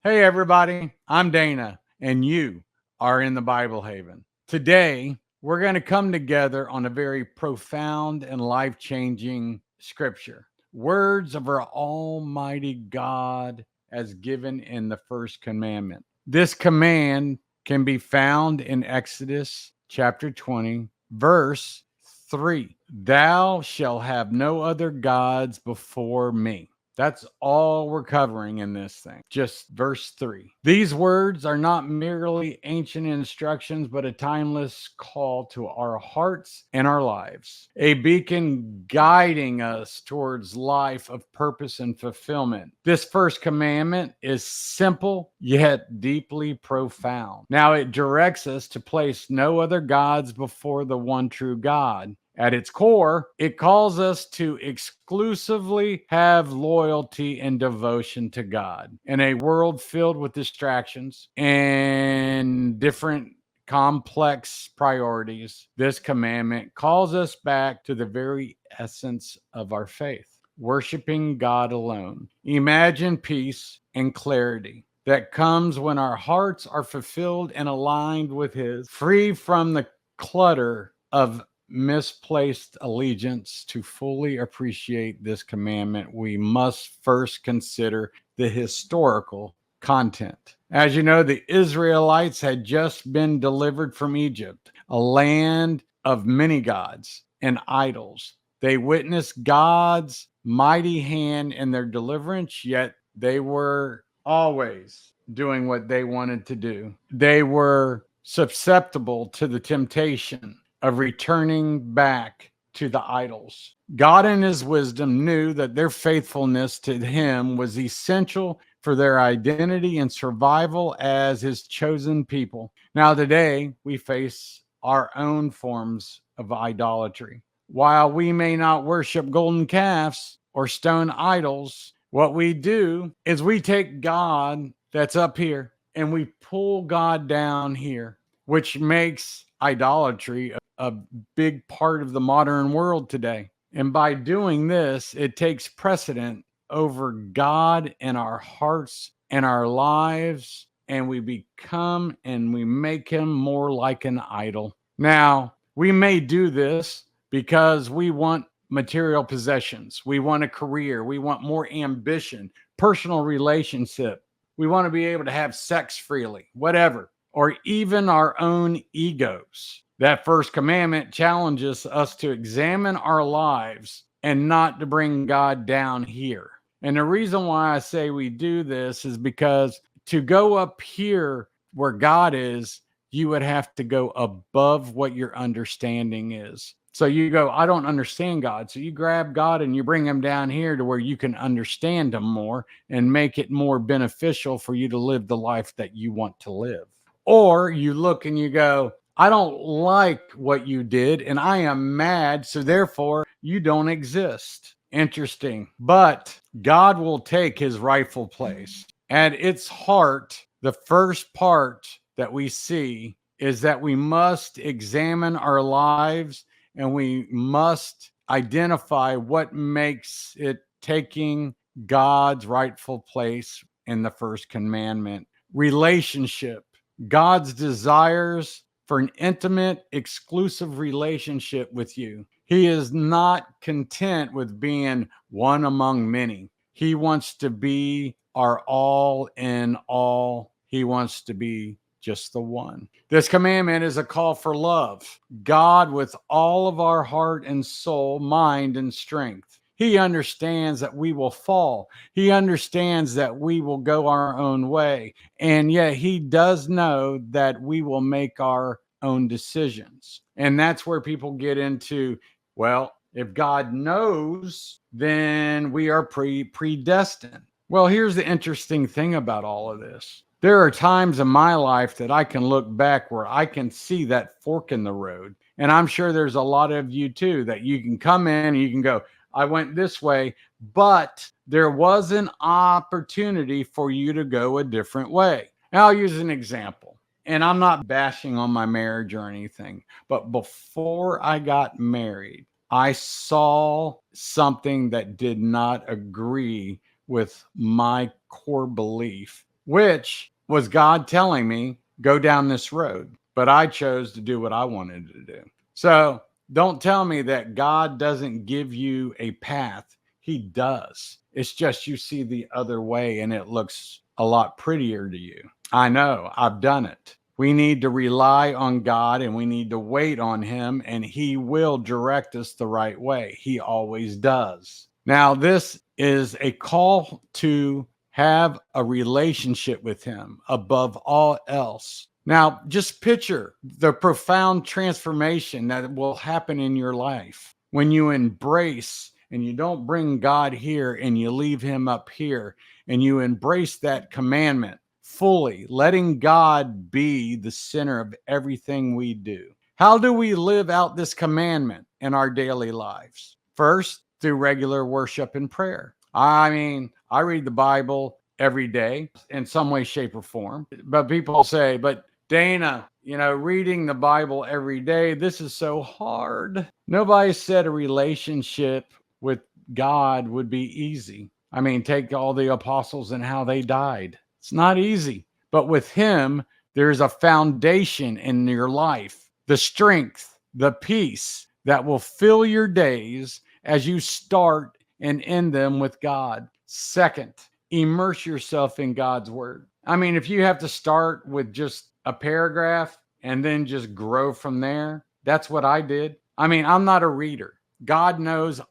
Hey, everybody, I'm Dana, and you are in the Bible Haven. Today, we're going to come together on a very profound and life changing scripture. Words of our Almighty God as given in the first commandment. This command can be found in Exodus chapter 20, verse 3. Thou shalt have no other gods before me. That's all we're covering in this thing. Just verse 3. These words are not merely ancient instructions, but a timeless call to our hearts and our lives. A beacon guiding us towards life of purpose and fulfillment. This first commandment is simple yet deeply profound. Now it directs us to place no other gods before the one true God. At its core, it calls us to exclusively have loyalty and devotion to God. In a world filled with distractions and different complex priorities, this commandment calls us back to the very essence of our faith, worshiping God alone. Imagine peace and clarity that comes when our hearts are fulfilled and aligned with His, free from the clutter of misplaced allegiance. To fully appreciate this commandment, we must first consider the historical content. As you know, the Israelites had just been delivered from Egypt, a land of many gods and idols. They witnessed God's mighty hand in their deliverance, yet they were always doing what they wanted to do. They were susceptible to the temptation of returning back to the idols. God, in His wisdom, knew that their faithfulness to Him was essential for their identity and survival as His chosen people. Now, today, we face our own forms of idolatry. While we may not worship golden calves or stone idols, what we do is we take God that's up here and we pull God down here, which makes idolatry a big part of the modern world today. And by doing this, it takes precedent over God in our hearts and our lives, and we become and we make Him more like an idol. Now, we may do this because we want material possessions, we want a career, we want more ambition, personal relationship, we want to be able to have sex freely, whatever, or even our own egos. That first commandment challenges us to examine our lives and not to bring God down here. And the reason why I say we do this is because to go up here where God is, you would have to go above what your understanding is. So you go, I don't understand God. So you grab God and you bring Him down here to where you can understand Him more and make it more beneficial for you to live the life that you want to live. Or you look and you go, I don't like what you did and I am mad, so therefore you don't exist. Interesting. But God will take His rightful place. At its heart, the first part that we see is that we must examine our lives and we must identify what makes it taking God's rightful place in the first commandment. Relationship. God's desires for an intimate, exclusive relationship with you. He is not content with being one among many. He wants to be our all in all. He wants to be just the one. This commandment is a call for love. God with all of our heart and soul, mind and strength. He understands that we will fall. He understands that we will go our own way. And yet He does know that we will make our own decisions. And that's where people get into, well, if God knows, then we are predestined. Well, here's the interesting thing about all of this. There are times in my life that I can look back where I can see that fork in the road. And I'm sure there's a lot of you too, that you can come in and you can go, I went this way, but there was an opportunity for you to go a different way. Now, I'll use an example. And I'm not bashing on my marriage or anything, but before I got married, I saw something that did not agree with my core belief which was God telling me, go down this road. But I chose to do what I wanted to do. So don't tell me that God doesn't give you a path. He does. It's just you see the other way and it looks a lot prettier to you. I know, I've done it. We need to rely on God and we need to wait on Him, and He will direct us the right way. He always does. Now, this is a call to have a relationship with Him above all else. Now, just picture the profound transformation that will happen in your life when you embrace and you don't bring God here and you leave Him up here, and you embrace that commandment fully, letting God be the center of everything we do. How do we live out this commandment in our daily lives? First, through regular worship and prayer. I mean, I read the Bible every day in some way, shape, or form. But people say, but Dana, reading the Bible every day, this is so hard. Nobody said a relationship with God would be easy. I mean, take all the apostles and how they died. It's not easy. But with Him, there's a foundation in your life, the strength, the peace that will fill your days as you start and end them with God. Second, immerse yourself in God's word. I mean, if you have to start with just a paragraph and then just grow from there, that's what I did. I mean, I'm not a reader. God knows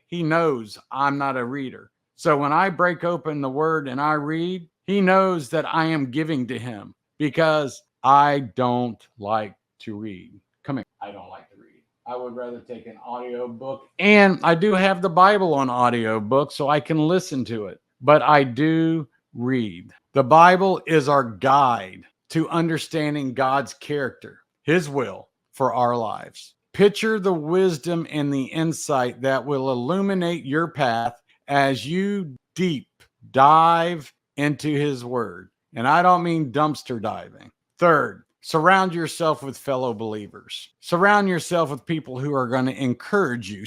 He knows I'm not a reader. So when I break open the word and I read, He knows that I am giving to Him because I don't like to read. Come here. I don't like to read. I would rather take an audio book. And I do have the Bible on audio book so I can listen to it. But I do read. The Bible is our guide to understanding God's character, His will for our lives. Picture the wisdom and the insight that will illuminate your path as you deep dive into His word. And I don't mean dumpster diving. Third, surround yourself with fellow believers. Surround yourself with people who are going to encourage you,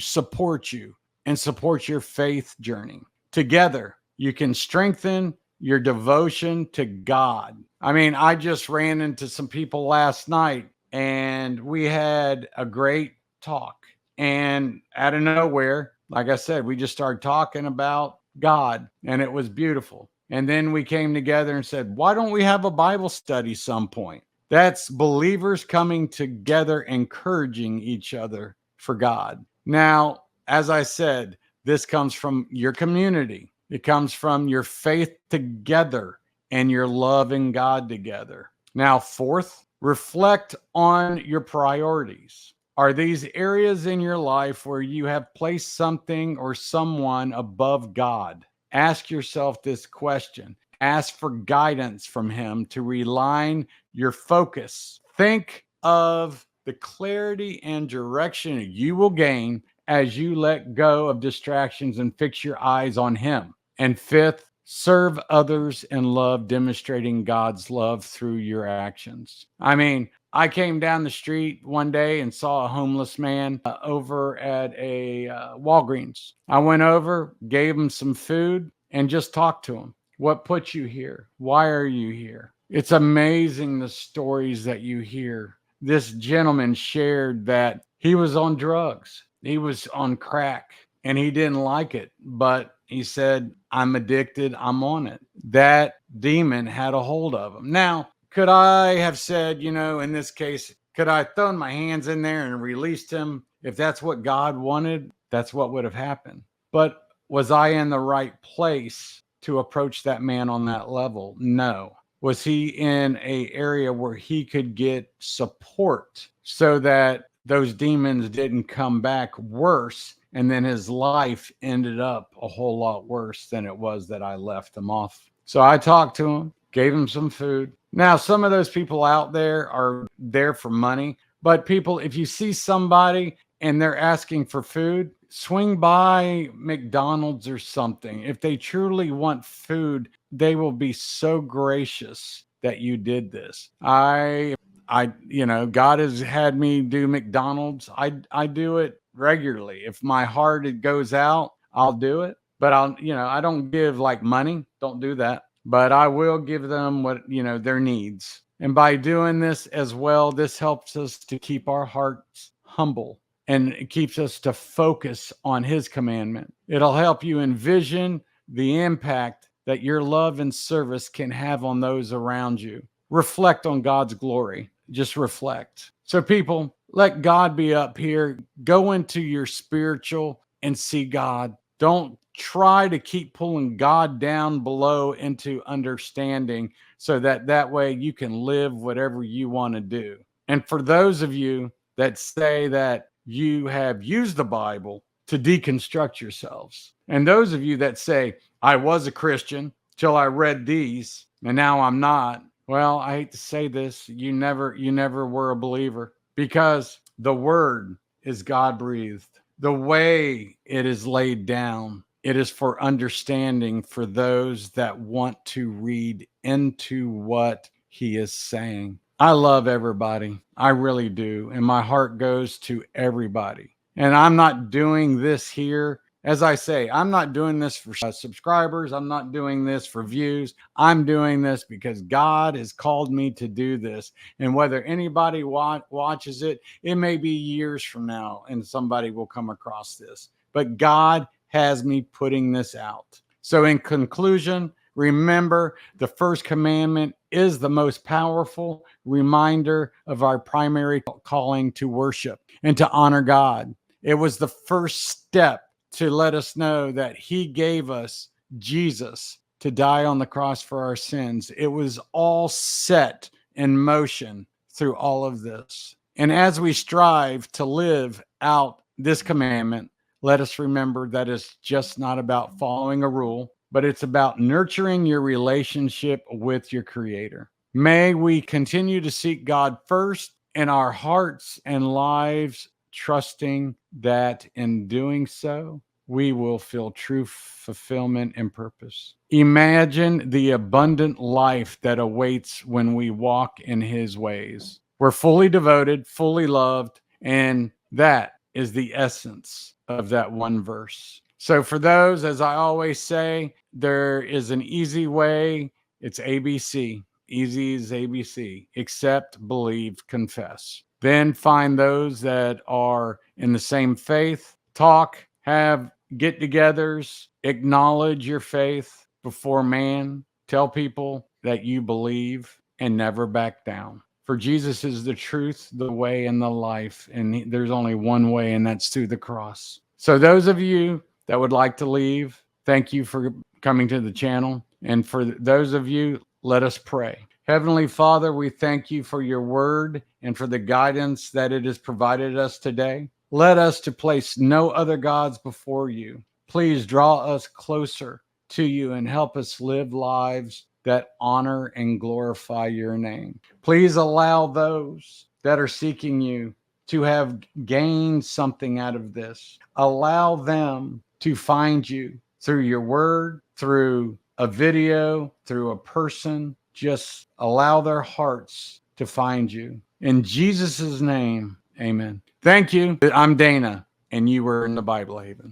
and support your faith journey. Together, you can strengthen your devotion to God. I mean, I just ran into some people last night and we had a great talk. And out of nowhere, like I said, we just started talking about God, and it was beautiful. And then we came together and said, why don't we have a Bible study some point? That's believers coming together, encouraging each other for God. Now, as I said, this comes from your community. It comes from your faith together and your loving God together. Now, fourth, reflect on your priorities. Are these areas in your life where you have placed something or someone above God? Ask yourself this question. Ask for guidance from Him to realign your focus. Think of the clarity and direction you will gain as you let go of distractions and fix your eyes on Him. And fifth, serve others in love, demonstrating God's love through your actions. I mean, I came down the street one day and saw a homeless man over at a Walgreens. I went over, gave him some food, and just talked to him. What put you here? Why are you here? It's amazing the stories that you hear. This gentleman shared that he was on drugs. He was on crack and he didn't like it, but he said, I'm addicted. I'm on it. That demon had a hold of him. Now, could I have said, in this case, could I have thrown my hands in there and released him? If that's what God wanted, that's what would have happened. But was I in the right place to approach that man on that level? No. Was he in an area where he could get support so that those demons didn't come back worse, and then his life ended up a whole lot worse than it was that I left him off? So I talked to him, gave him some food. Now, some of those people out there are there for money, but people, if you see somebody and they're asking for food, swing by McDonald's or something. If they truly want food, they will be so gracious that you did this. God has had me do McDonald's. I do it regularly. If my heart goes out, I'll do it. But I don't give like money. Don't do that. but I will give them what, their needs. And by doing this as well, this helps us to keep our hearts humble, and it keeps us to focus on his commandment. It'll help you envision the impact that your love and service can have on those around you. Reflect on God's glory. Just reflect. So, people, let God be up here. Go into your spiritual and see God. Don't try to keep pulling God down below into understanding, so that way you can live whatever you want to do. And for those of you that say that you have used the Bible to deconstruct yourselves, and those of you that say, I was a Christian till I read these and now I'm not, well, I hate to say this, you never were a believer, because the word is God breathed. The way it is laid down, it is for understanding for those that want to read into what he is saying. I love everybody. I really do. And my heart goes to everybody. And I'm not doing this here. As I say, I'm not doing this for subscribers. I'm not doing this for views. I'm doing this because God has called me to do this. And whether anybody watches it, it may be years from now and somebody will come across this. But God has me putting this out. So in conclusion, remember, the first commandment is the most powerful reminder of our primary calling to worship and to honor God. It was the first step to let us know that he gave us Jesus to die on the cross for our sins. It was all set in motion through all of this. And as we strive to live out this commandment, let us remember that it's just not about following a rule, but it's about nurturing your relationship with your Creator. May we continue to seek God first in our hearts and lives, trusting that in doing so, we will feel true fulfillment and purpose. Imagine the abundant life that awaits when we walk in his ways. We're fully devoted, fully loved, and that is the essence of that one verse. So for those, as I always say, there is an easy way. It's ABC. Easy as ABC. Accept, believe, confess. Then find those that are in the same faith. Talk, have get-togethers, acknowledge your faith before man. Tell people that you believe and never back down. For Jesus is the truth, the way, and the life. And there's only one way, and that's through the cross. So those of you that would like to leave, thank you for coming to the channel. And for those of you, let us pray. Heavenly Father, we thank you for your word and for the guidance that it has provided us today. Let us to place no other gods before you. Please draw us closer to you and help us live lives that honor and glorify your name. Please allow those that are seeking you to have gained something out of this. Allow them to find you through your word, through a video, through a person. Just allow their hearts to find you. In Jesus' name, amen. Thank you. I'm Dana, and you were in the Bible Haven.